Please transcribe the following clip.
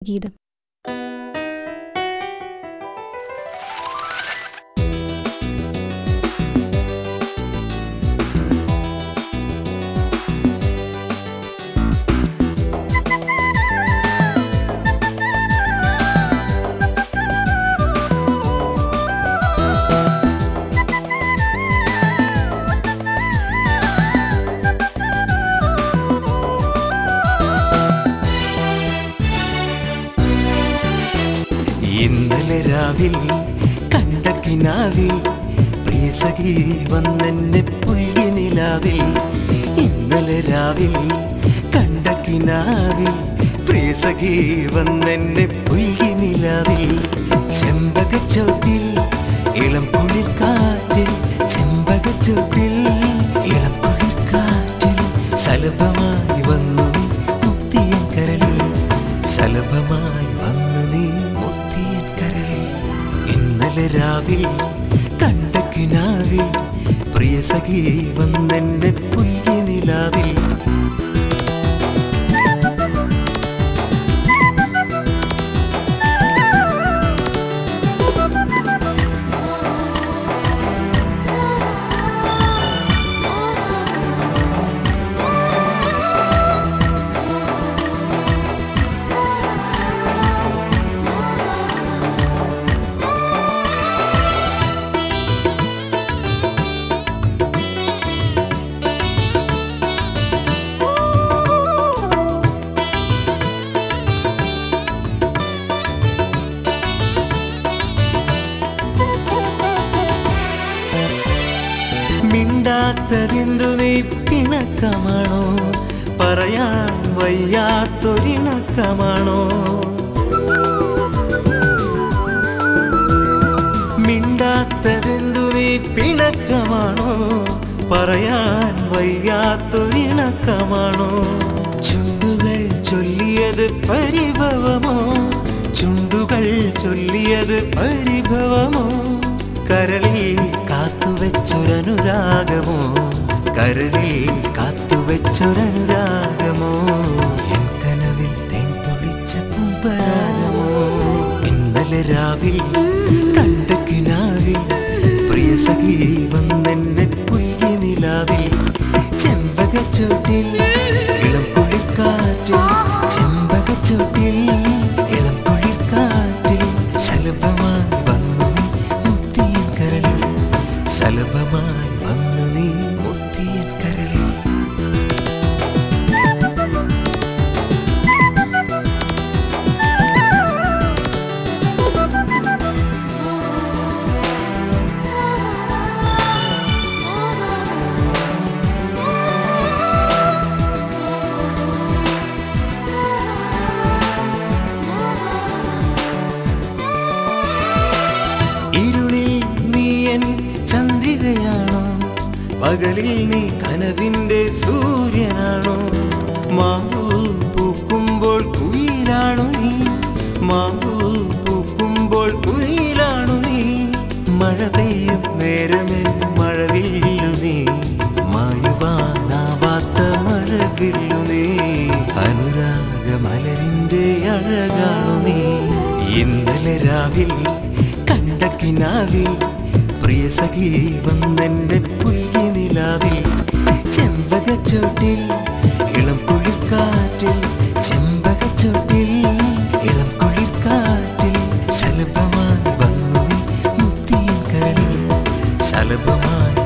ഗീതം. ഇന്നലെ രാവിൽ കണ്ട കിനാവിൽ പ്രിയസഖി വന്നെന്നെ പുൽകി നിലാവിൽ. ഇന്നലെ രാവിൽ കണ്ട കിനാവിൽ പ്രിയസഖി വന്നെന്നെ പുൽകി നിലാവിൽ. ചെമ്പകച്ചോട്ടിൽ ഇളം കുളിർ കാറ്റിൽ, ചെമ്പകച്ചോട്ടിൽ ഇളം കുളിർ കാറ്റിൽ സലഭമായി വന്നു നീ മുത്തിയൻ കരളിൽ, സലഭമായി വന്നു നീ മുത്തിയൻ കരളിൽ. ഇന്നലെ രാവിൽ കണ്ട കിനാവിൽ പ്രിയസഖി വന്നെന്നെ പുൽകി നിലാവിൽ. മിണ്ടാത്തതെന്തു നീ പിണക്കമാണോ, പറയാൻ വയ്യാത്തൊരിണക്കമാണോ? മിണ്ടാത്തതെന്തു നീ പിണക്കമാണോ, പറയാൻ വയ്യാത്തൊരിണക്കമാണോ? ചുണ്ടുകൾ ചൊല്ലിയത് പരിഭവമോ, ചുണ്ടുകൾ ചൊല്ലിയത് പരിഭവമോ? കരളിൽ കാത്തുവെച്ചൊരനുരാഗമോ, കരളിൽ കാത്തുവെച്ചൊരനുരാഗമോ? എൻ കനവിൽ തേൻ പൊഴിച്ച പൂമ്പരാഗമോ? ഇന്നലെ രാവിൽ കണ്ട കിനാവിൽ പ്രിയസഖി വന്നെന്നെ പുൽകി നിലാവിൽ. ചെമ്പകച്ചോട്ടിൽ ഇളം കുളിർ കാറ്റിൽ, ചെമ്പകച്ചോട്ടിൽ ഇളം കുളിർ കാറ്റിൽ സലഭമായി വന്നു നീ മുത്തിയൻ കരളിൽ, സലഭമായി വന്നു നീ മുത്തിയൻ കരളിൽ. ഇരുളിൽ നീ എൻ ചന്ദ്രികയാണോ, പകലിൽ നീ കനവിൻ്റെ സൂര്യനാണോ? മാമ്പൂ പൂക്കുമ്പോൾ കുയിലാണു നീ, മാമ്പൂ പൂക്കുമ്പോൾ കുയിലാണു നീ. മഴ പെയ്യും നേരമെൻ മഴവില്ലു നീ, മായുവാനാവാത്ത മഴവില്ലു നീ. അനുരാഗമലരിൻ്റെ അഴകാണു നീ. ഇന്നലെ രാവിൽ കണ്ട കിനാവിൽ പ്രിയസഖി വന്നെന്നെ പുൽകി നിലാവിൽ. ചെമ്പകച്ചോട്ടിൽ ഇളം കുളിർ കാറ്റിൽ, ചെമ്പകച്ചോട്ടിൽ ഇളം കുളിർ കാറ്റിൽ സലഭമായി വന്നു നീ മുത്തിയൻ കരളിൽ, സലഭമായി